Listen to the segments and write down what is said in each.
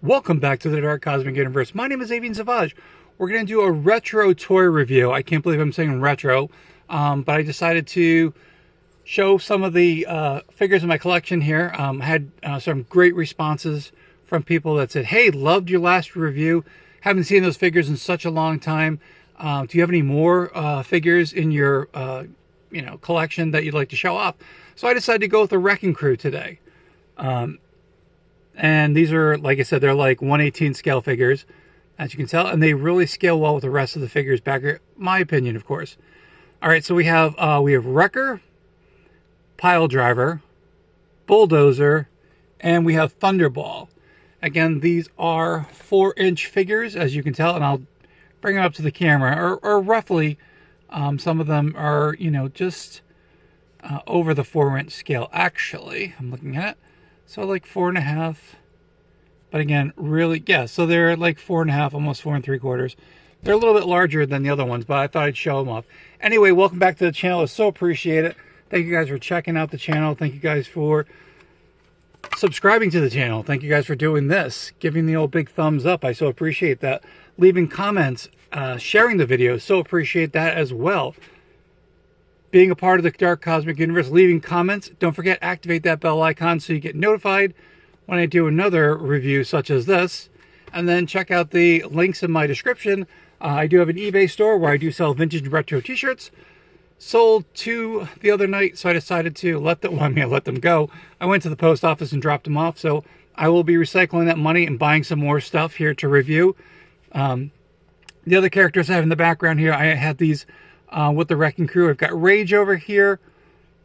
Welcome back to the Dark Cosmic Universe. My name is Avian Savage. We're going to do a retro toy review. I can't believe I'm saying retro, but I decided to show some of the figures in my collection here. I had some great responses from people that said, hey, loved your last review. Haven't seen those figures in such a long time. Do you have any more figures in your collection that you'd like to show off? So I decided to go with the Wrecking Crew today. And these are, like I said, they're like 1/18 scale figures, as you can tell, and they really scale well with the rest of the figures back here, my opinion, of course. All right, so we have Wrecker, Pile Driver, Bulldozer, and we have Thunderball. Again, these are 4-inch figures, as you can tell, and I'll bring them up to the camera, or roughly, some of them are, just over the 4-inch scale, actually. I'm looking at it. So like 4.5, but again, really, yeah, so they're like 4.5, almost 4 3/4. They're a little bit larger than the other ones, but I thought I'd show them off. Anyway, welcome back to the channel. I so appreciate it. Thank you guys for checking out the channel. Thank you guys for subscribing to the channel. Thank you guys for doing this, giving the old big thumbs up. I so appreciate that. Leaving comments, sharing the videos, so appreciate that as well. Being a part of the Dark Cosmic Universe, leaving comments. Don't forget, activate that bell icon so you get notified when I do another review such as this. And then check out the links in my description. I do have an eBay store where I do sell vintage retro t-shirts. Sold 2 the other night, so I decided to let them go. I went to the post office and dropped them off, so I will be recycling that money and buying some more stuff here to review. The other characters I have in the background here, I had these with the Wrecking Crew. I've got Rage over here.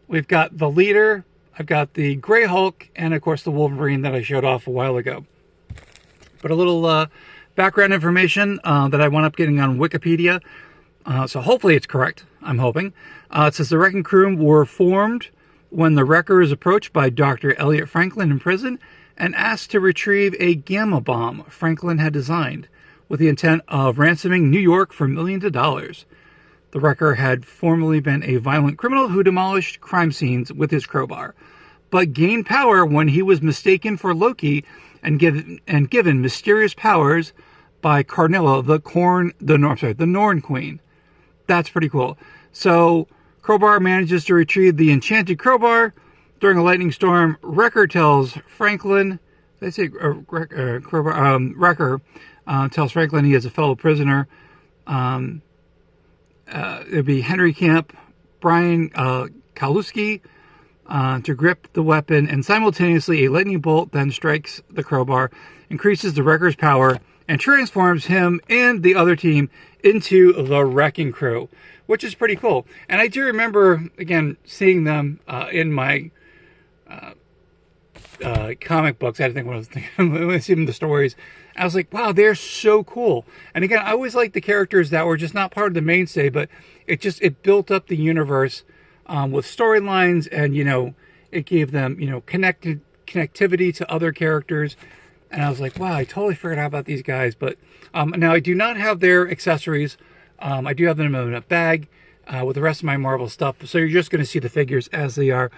We've got the Leader. I've got the Grey Hulk, and of course the Wolverine that I showed off a while ago. But a little background information that I wound up getting on Wikipedia. So hopefully it's correct. I'm hoping. It says the Wrecking Crew were formed when the Wrecker is approached by Dr. Elliot Franklin in prison and asked to retrieve a gamma bomb Franklin had designed with the intent of ransoming New York for millions of dollars. The Wrecker had formerly been a violent criminal who demolished crime scenes with his crowbar, but gained power when he was mistaken for Loki and given mysterious powers by Carnilla, the Norn Queen. That's pretty cool. So Crowbar manages to retrieve the enchanted crowbar during a lightning storm. Wrecker tells Franklin, Wrecker tells Franklin he is a fellow prisoner. It'd be Henry Camp, Brian Kaluski, to grip the weapon, and simultaneously a lightning bolt then strikes the crowbar, increases the Wrecker's power, and transforms him and the other team into the Wrecking Crew, which is pretty cool. And I do remember, again, seeing them in my comic books. I had to think when I see them the stories. I was like, wow, they're so cool. And again, I always liked the characters that were just not part of the mainstay, but it built up the universe with storylines, and it gave them connectivity to other characters. And I was like, wow, I totally forgot about these guys. But now I do not have their accessories. I do have them in a bag with the rest of my Marvel stuff. So you're just going to see the figures as they are.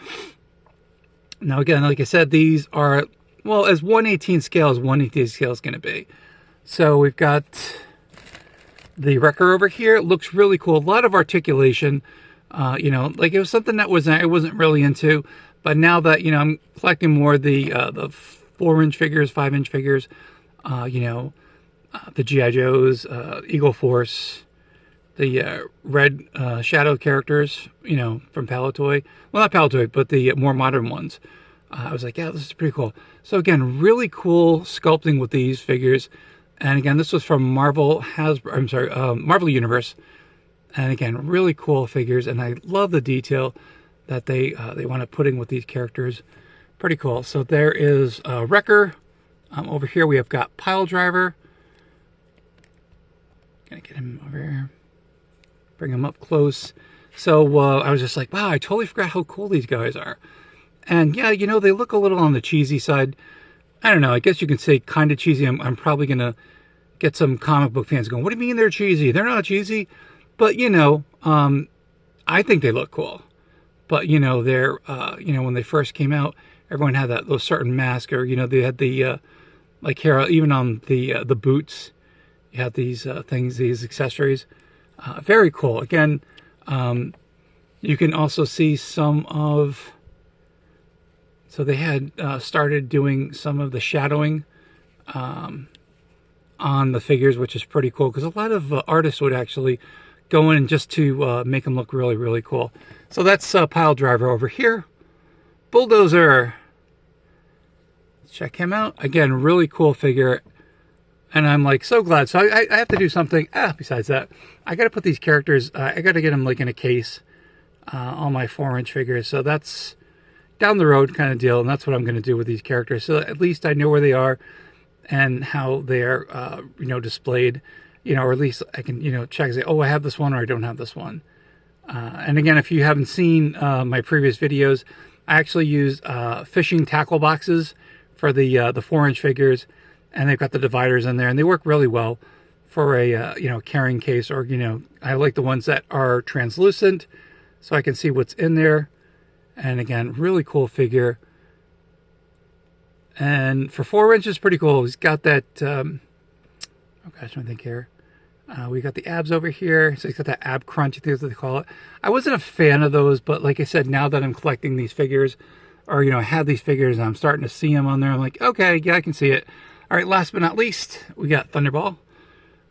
Now again, like I said, these are, well, as 1/18 scale as 1/18 scale is going to be. So we've got the Wrecker over here. It looks really cool. A lot of articulation. Like it was something that I wasn't really into. But now that, I'm collecting more of the 4-inch figures, 5-inch figures, the G.I. Joes, Eagle Force, the Red Shadow characters, from Palitoy. Well, not Palitoy, but the more modern ones. I was like, yeah, this is pretty cool. So again, really cool sculpting with these figures. And again, this was from Marvel Universe. And again, really cool figures. And I love the detail that they wound up putting with these characters. Pretty cool. So there is Wrecker. Over here we have got Pile Driver. Gonna get him over here. Bring him up close. So I was just like, wow, I totally forgot how cool these guys are. And yeah, they look a little on the cheesy side. I don't know. I guess you can say kind of cheesy. I'm probably going to get some comic book fans going, what do you mean they're cheesy? They're not cheesy. But, I think they look cool. But, they're, when they first came out, everyone had those certain masks, or, they had the like here, even on the boots, you have these things, these accessories. Very cool. Again, you can also see some of, so they had started doing some of the shadowing on the figures, which is pretty cool, because a lot of artists would actually go in just to make them look really, really cool. So that's Pile Driver over here. Bulldozer. Check him out. Again, really cool figure. And I'm like so glad. So I have to do something. Besides that, I got to put these characters, I got to get them like in a case, all my 4-inch figures. So that's down the road kind of deal. And that's what I'm going to do with these characters. So at least I know where they are and how they're, displayed, or at least I can, check and say, oh, I have this one or I don't have this one. And again, if you haven't seen my previous videos, I actually used fishing tackle boxes for the 4-inch figures, and they've got the dividers in there, and they work really well for a carrying case, or I like the ones that are translucent, so I can see what's in there. And again, really cool figure. And for 4 inches, pretty cool. He's got that. Oh gosh, I think here. We got the abs over here, so he's got that ab crunch, I think that's what they call it. I wasn't a fan of those, but like I said, now that I'm collecting these figures, or I have these figures and I'm starting to see them on there, I'm like, okay, yeah, I can see it. All right, last but not least, we got Thunderball.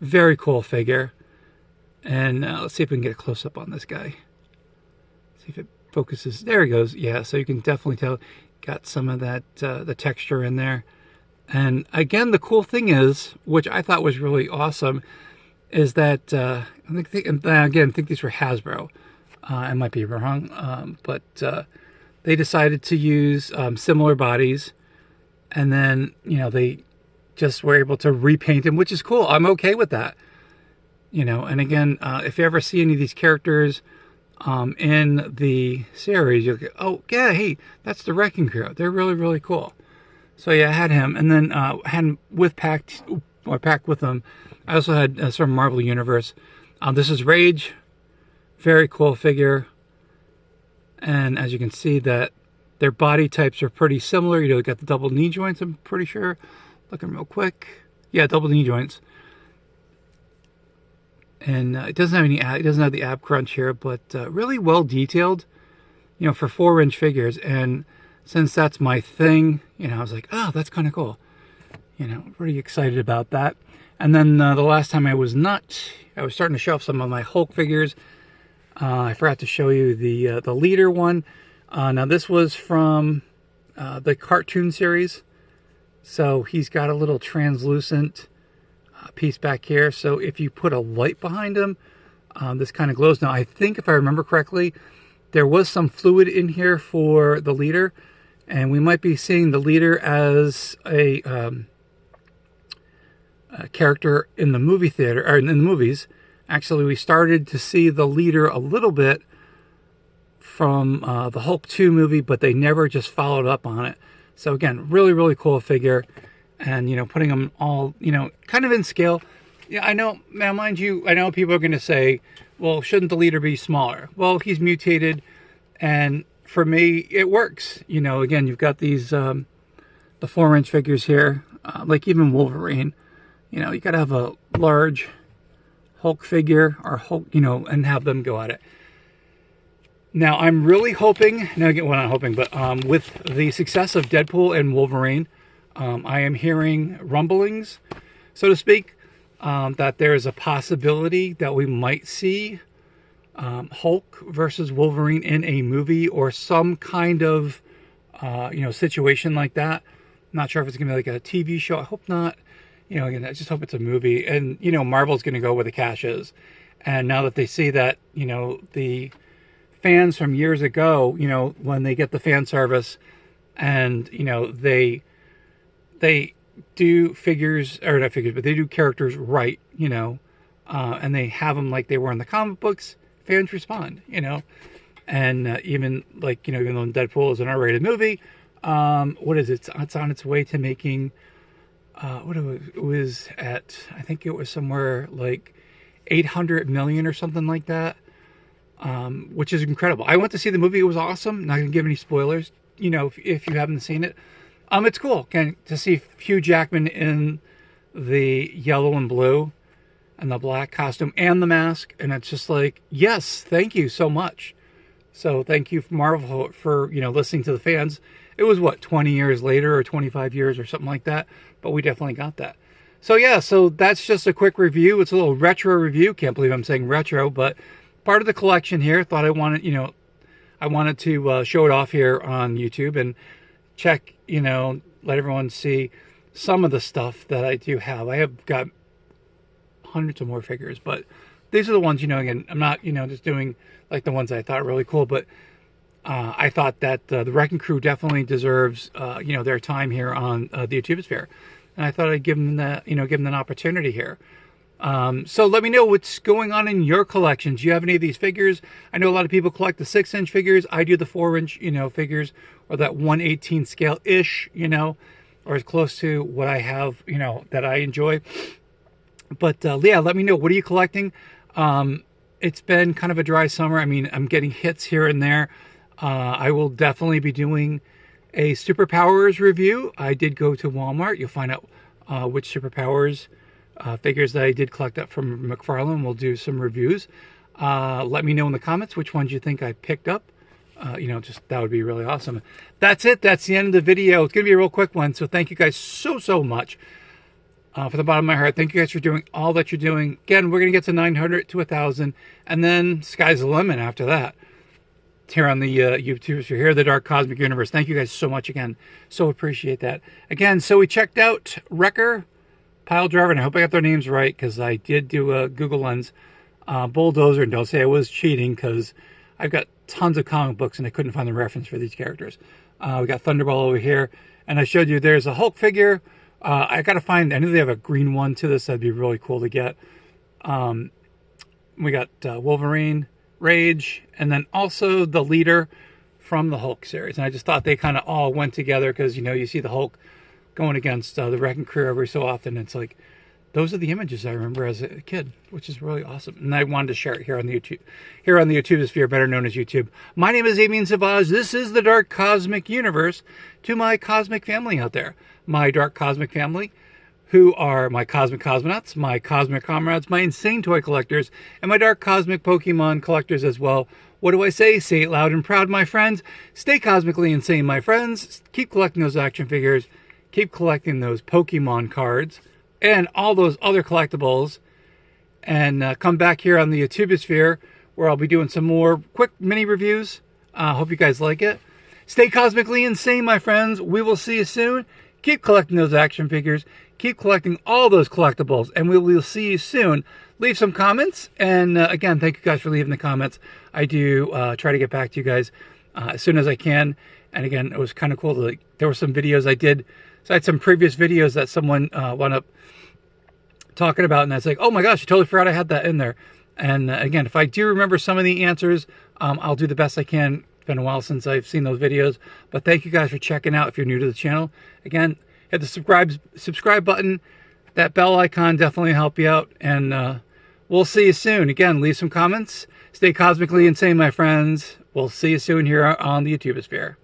Very cool figure. And let's see if we can get a close-up on this guy. See if it focuses. There he goes. Yeah, so you can definitely tell got some of that the texture in there. And again, the cool thing is, which I thought was really awesome, is that I think these were Hasbro. I might be wrong, but they decided to use similar bodies, and then they just were able to repaint them, which is cool. I'm okay with that. And again, if you ever see any of these characters in the series, you'll go, oh yeah, hey, that's the Wrecking Crew. They're really, really cool. So yeah, I had him, and then had him packed with them. I also had some Marvel Universe. This is Rage. Very cool figure. And as you can see, that their body types are pretty similar. Got the double knee joints, I'm pretty sure. Looking real quick. Yeah, double knee joints. And it doesn't have it doesn't have the ab crunch here, but really well detailed, for 4-inch figures. And since that's my thing, I was like, oh, that's kind of cool. Pretty excited about that. And then the last time I was starting to show off some of my Hulk figures. I forgot to show you the leader one. Now this was from the cartoon series. So he's got a little translucent piece back here. So if you put a light behind him, this kind of glows. Now I think if I remember correctly, there was some fluid in here for the leader. And we might be seeing the leader as a character in the movie theater, or in the movies. Actually, we started to see the leader a little bit from the Hulk 2 movie, but they never just followed up on it. So again, really, really cool figure. And, putting them all, kind of in scale. Yeah, I know, now mind you, I know people are going to say, well, shouldn't the leader be smaller? Well, he's mutated, and for me, it works. Again, you've got these, the 4-inch figures here, like even Wolverine. You got to have a large Hulk figure, or Hulk, and have them go at it. Now, I'm really hoping, not hoping, but with the success of Deadpool and Wolverine, I am hearing rumblings, so to speak, that there is a possibility that we might see Hulk versus Wolverine in a movie, or some kind of, situation like that. I'm not sure if it's going to be like a TV show. I hope not. Again, I just hope it's a movie. And, Marvel's going to go where the cash is. And now that they see that, the fans from years ago, when they get the fan service and, they do figures, or not figures, but they do characters right, and they have them like they were in the comic books, fans respond, And even like, even though Deadpool is an R-rated movie, what is it? It's on its way to making... it was at, I think it was somewhere like 800 million or something like that, which is incredible. I went to see the movie. It was awesome. Not going to give any spoilers, if you haven't seen it. It's cool again to see Hugh Jackman in the yellow and blue and the black costume and the mask, and it's just like, yes, thank you so much. So thank you, Marvel, for listening to the fans. It was what, 20 years later or 25 years or something like that, but we definitely got that. So yeah, so that's just a quick review. It's a little retro review. Can't believe I'm saying retro, but part of the collection here. Thought I wanted to show it off here on YouTube and check, let everyone see some of the stuff that I do have. I have got hundreds of more figures, but these are the ones, again, I'm not, just doing like the ones I thought really cool, but I thought that the Wrecking Crew definitely deserves, their time here on the YouTubesphere. And I thought I'd give them that, give them an opportunity here. So let me know what's going on in your collections. Do you have any of these figures? I know a lot of people collect the 6-inch figures. I do the 4-inch, figures, or that 1/18 scale-ish, or as close to what I have, that I enjoy. But yeah, let me know. What are you collecting? It's been kind of a dry summer. I mean, I'm getting hits here and there. I will definitely be doing a Superpowers review. I did go to Walmart. You'll find out which Superpowers figures that I did collect up from McFarlane. We'll do some reviews. Let me know in the comments which ones you think I picked up. Just that would be really awesome. That's it. That's the end of the video. It's going to be a real quick one. So thank you guys so much. From the bottom of my heart, thank you guys for doing all that you're doing. Again, we're going to get to 900 to 1,000, and then sky's the limit after that. Here on the YouTube, if you're here, the Dark Cosmic Universe. Thank you guys so much again. So appreciate that. Again, so we checked out Wrecker, Pile Driver, and I hope I got their names right because I did do a Google Lens. Bulldozer, and don't say I was cheating because I've got tons of comic books and I couldn't find the reference for these characters. We got Thunderball over here, and I showed you there's a Hulk figure. I got to find, I know they have a green one to this. That'd be really cool to get. We got Wolverine, Rage, and then also the leader from the Hulk series. And I just thought they kind of all went together because, you see the Hulk going against the Wrecking Crew every so often. It's like, those are the images I remember as a kid, which is really awesome. And I wanted to share it here on the YouTubesphere, better known as YouTube. My name is Amian Savage. This is the Dark Cosmic Universe. To my cosmic family out there, my Dark Cosmic family, who are my Cosmic Cosmonauts, my Cosmic Comrades, my Insane Toy Collectors, and my Dark Cosmic Pokemon Collectors as well. What do I say? Say it loud and proud, my friends. Stay cosmically insane, my friends. Keep collecting those action figures. Keep collecting those Pokemon cards and all those other collectibles. And come back here on the YouTubesphere where I'll be doing some more quick mini reviews. Hope you guys like it. Stay cosmically insane, my friends. We will see you soon. Keep collecting those action figures. Keep collecting all those collectibles. And we will see you soon. Leave some comments. And again, thank you guys for leaving the comments. I do try to get back to you guys as soon as I can. And again, it was kind of cool. There were some videos I did. So I had some previous videos that someone wound up talking about. And I was like, oh my gosh, I totally forgot I had that in there. And again, if I do remember some of the answers, I'll do the best I can. It's been a while since I've seen those videos, but thank you guys for checking out. If you're new to the channel, again, hit the subscribe button. That bell icon definitely help you out, and we'll see you soon. Again, leave some comments. Stay cosmically insane, my friends. We'll see you soon here on the YouTubesphere.